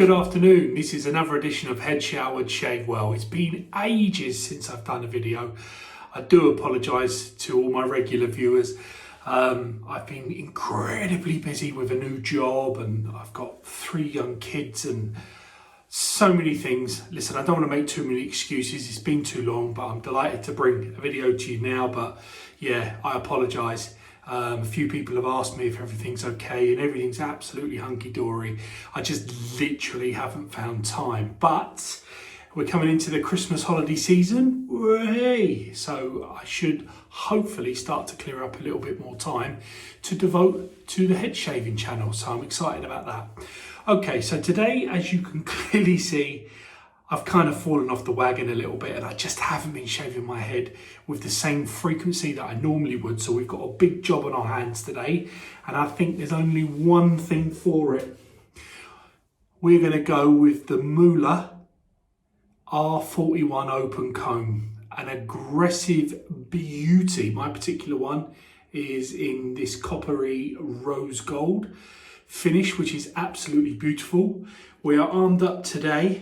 Good afternoon. This is another edition of Head Showered Shave Well. It's been ages since I've done a video. I do apologise to all my regular viewers. I've been incredibly busy with a new job and I've got 3 young kids and so many things. Listen, I don't want to make too many excuses. It's been too long, but I'm delighted to bring a video to you now. But yeah, I apologise. A few people have asked me if everything's okay, and everything's absolutely hunky-dory. I just literally haven't found time. But we're coming into the Christmas holiday season. Hey! So I should hopefully start to clear up a little bit more time to devote to the head shaving channel. So I'm excited about that. Okay, so today, as you can clearly see, I've kind of fallen off the wagon a little bit and I just haven't been shaving my head with the same frequency that I normally would. So we've got a big job on our hands today and I think there's only one thing for it. We're going to go with the Muhle R41 open comb, an aggressive beauty. My particular one is in this coppery rose gold finish, which is absolutely beautiful. We are armed up today.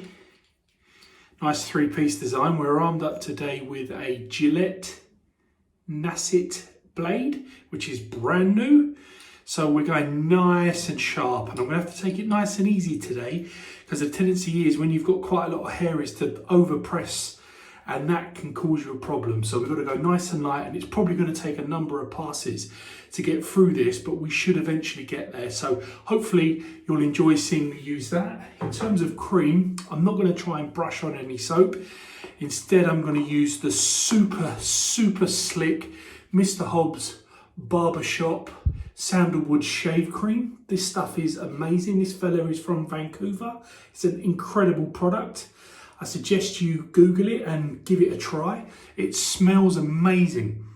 Nice 3-piece design. We're armed up today with a Gillette Nasset blade, which is brand new. So we're going nice and sharp, and I'm going to have to take it nice and easy today because the tendency is when you've got quite a lot of hair is to overpress, and that can cause you a problem. So we've got to go nice and light, and it's probably going to take a number of passes to get through this, but we should eventually get there. So hopefully you'll enjoy seeing me use that. In terms of cream, I'm not going to try and brush on any soap. Instead, I'm going to use the super slick Mr. Hobbs Barbershop Sandalwood Shave Cream. This stuff is amazing. This fella is from Vancouver. It's an incredible product. I suggest you Google it and give it a try. It smells amazing.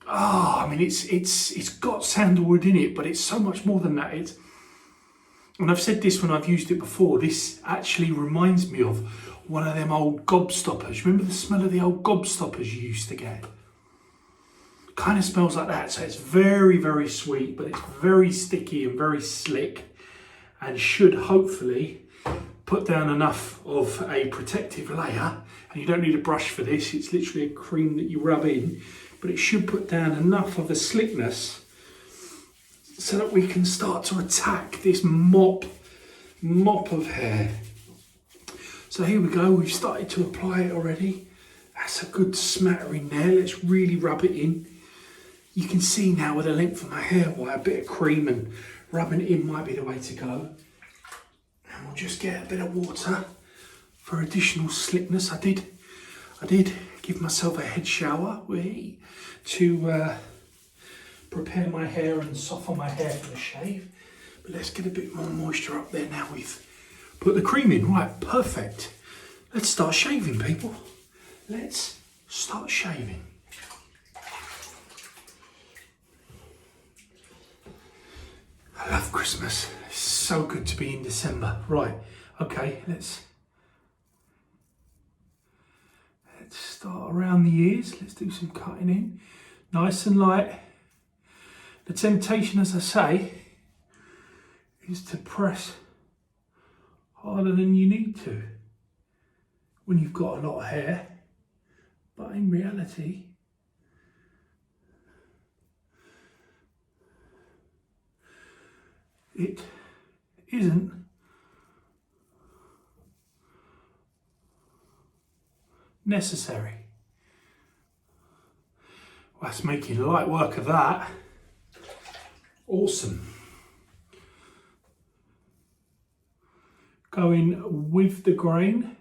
I mean, it's got sandalwood in it, but it's so much more than that. And I've said this when I've used it before, this actually reminds me of one of them old gobstoppers. Remember the smell of the old gobstoppers you used to get? Kind of smells like that. So it's very sweet, but it's very sticky and very slick, and should hopefully put down enough of a protective layer. And you don't need a brush for this. It's literally a cream that you rub in, but it should put down enough of a slickness so that we can start to attack this mop of hair. So here we go. We've started to apply it already. That's a good smattering there. Let's really rub it in. You can see now with the length of my hair why a bit of cream and rubbing it in might be the way to go. And we'll just get a bit of water for additional slickness. I did give myself a head shower to prepare my hair and soften my hair for the shave. But let's get a bit more moisture up there now we've put the cream in. Right, perfect. Let's start shaving, people. Let's start shaving. I love Christmas. It's so good to be in December. Right, okay, let's start around the ears. Let's do some cutting in. Nice and light. The temptation, as I say, is to press harder than you need to when you've got a lot of hair. But in reality, it isn't necessary. Well, that's making light work of that. Awesome. Going with the grain.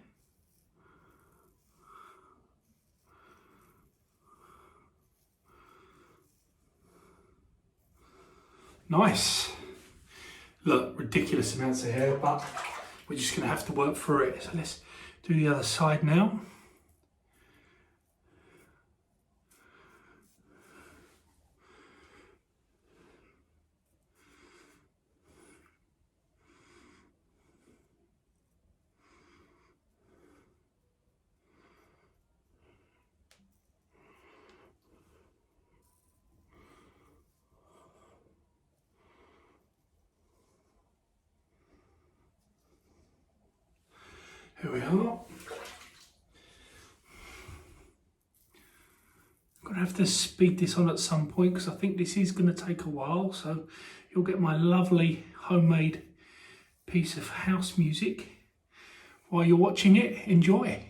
Nice. Look, ridiculous amounts of hair, but we're just going to have to work through it. So let's do the other side now. Here we are. I'm going to have to speed this on at some point because I think this is going to take a while. So you'll get my lovely homemade piece of house music while you're watching it. Enjoy.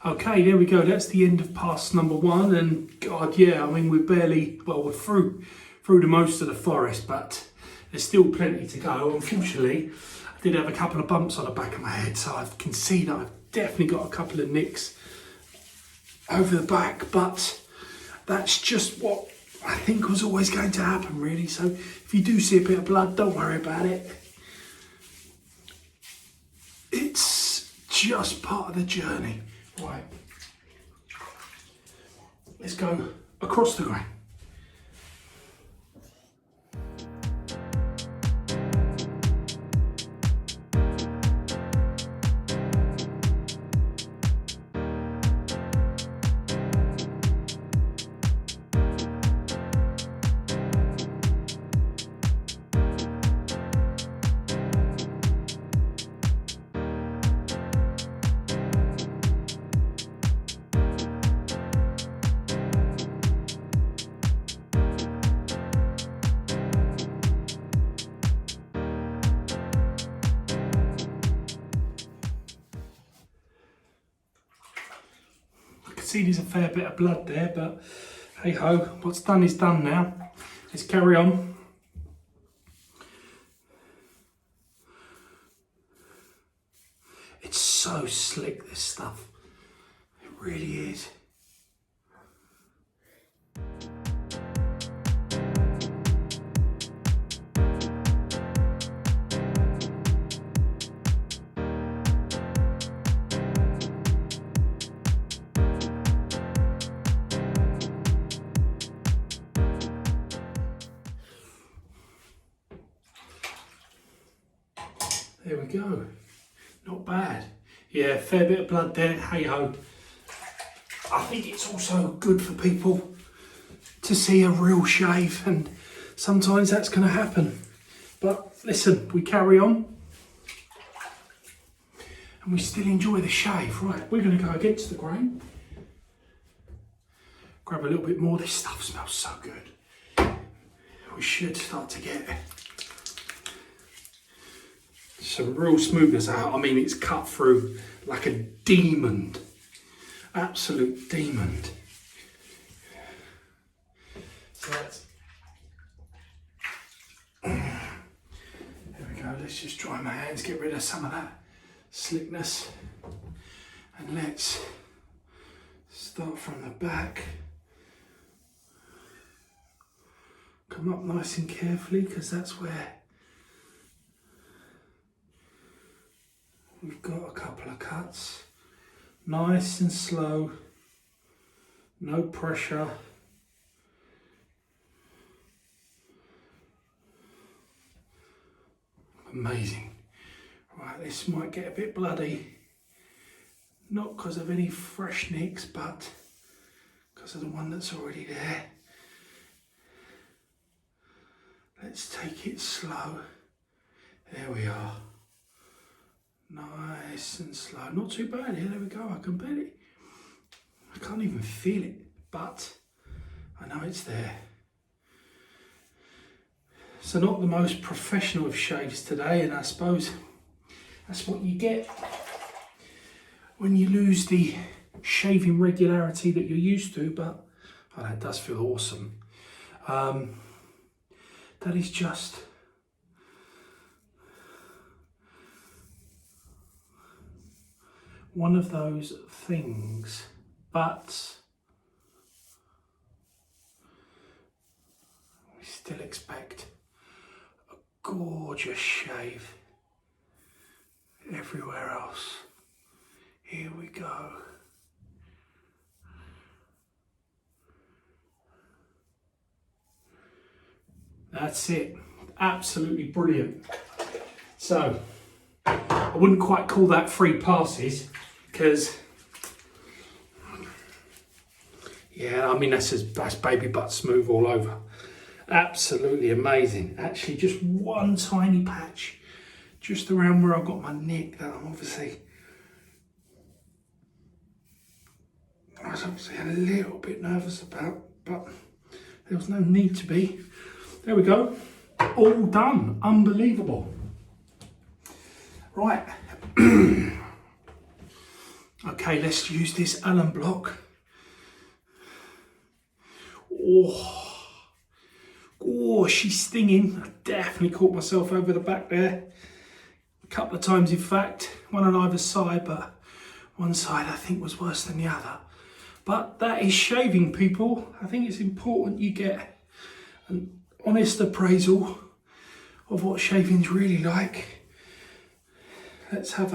Okay, there we go. That's the end of pass number 1, and God, yeah, I mean we're through the most of the forest, but there's still plenty to go. Unfortunately, I did have a couple of bumps on the back of my head, so I can see that I've definitely got a couple of nicks over the back, but that's just what I think was always going to happen, really. So if you do see a bit of blood, don't worry about it. It's just part of the journey. Right, let's go across the grain. See, there's a fair bit of blood there, but hey ho, what's done is done now. Let's carry on. It's so slick, this stuff. It really is. There we go. Not bad. Yeah, fair bit of blood there. Hey ho. I think it's also good for people to see a real shave, and sometimes that's going to happen. But listen, we carry on. And we still enjoy the shave. Right, we're going to go against the grain. Grab a little bit more. This stuff smells so good. We should start to get some real smoothness out. I mean, it's cut through like a diamond. Absolute diamond. So that's... There we go. Let's just dry my hands, get rid of some of that slickness. And let's start from the back. Come up nice and carefully, because that's where we've got a couple of cuts. Nice and slow, no pressure. Amazing. Right, this might get a bit bloody. Not because of any fresh nicks, but because of the one that's already there. Let's take it slow. There we are. Nice and slow. Not too bad here. There we go. I can barely, I can't even feel it, but I know it's there. So not the most professional of shaves today, and I suppose that's what you get when you lose the shaving regularity that you're used to, but oh, that does feel awesome. That is just one of those things, but we still expect a gorgeous shave everywhere else. Here we go. That's it. Absolutely brilliant. So, I wouldn't quite call that free passes because, yeah, I mean, that's baby butt smooth all over. Absolutely amazing. Actually, just one tiny patch just around where I've got my neck that I was obviously a little bit nervous about, but there was no need to be. There we go. All done. Unbelievable. Right. Okay, let's use this Allen block. Oh, she's stinging. I definitely caught myself over the back there. A couple of times, in fact. One on either side, but one side I think was worse than the other. But that is shaving, people. I think it's important you get an honest appraisal of what shaving's really like. Let's have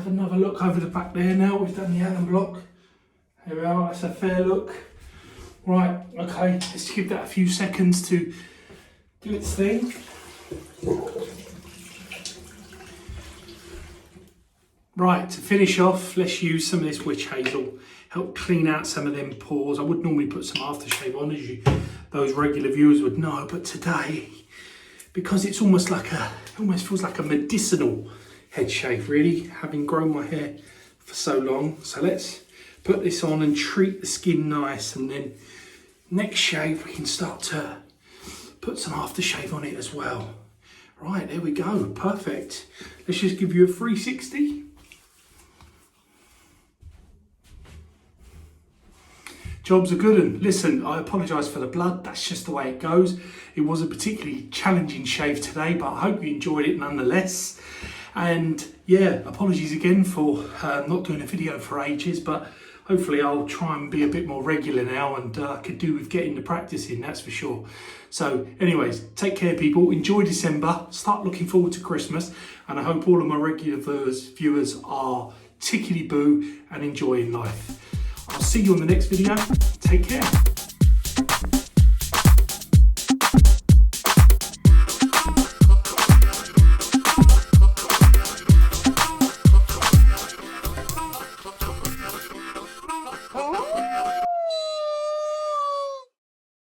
another look over the back there now. We've done the Allen block. There we are, that's a fair look. Right, okay, let's give that a few seconds to do its thing. Right, to finish off, let's use some of this witch hazel. Help clean out some of them pores. I would normally put some aftershave on, as those regular viewers would know, but today, because it's almost feels like a medicinal head shave, really, having grown my hair for so long. So let's put this on and treat the skin nice, and then next shave we can start to put some aftershave on it as well. Right, there we go, perfect. Let's just give you a 360. Job's a good one. Listen, I apologise for the blood, that's just the way it goes. It was a particularly challenging shave today, but I hope you enjoyed it nonetheless. And yeah, apologies again for not doing a video for ages, but hopefully I'll try and be a bit more regular now, and I could do with getting the practice in, that's for sure. So anyways, take care people, enjoy December, start looking forward to Christmas, and I hope all of my regular viewers are tickety-boo and enjoying life. I'll see you on the next video. Take care.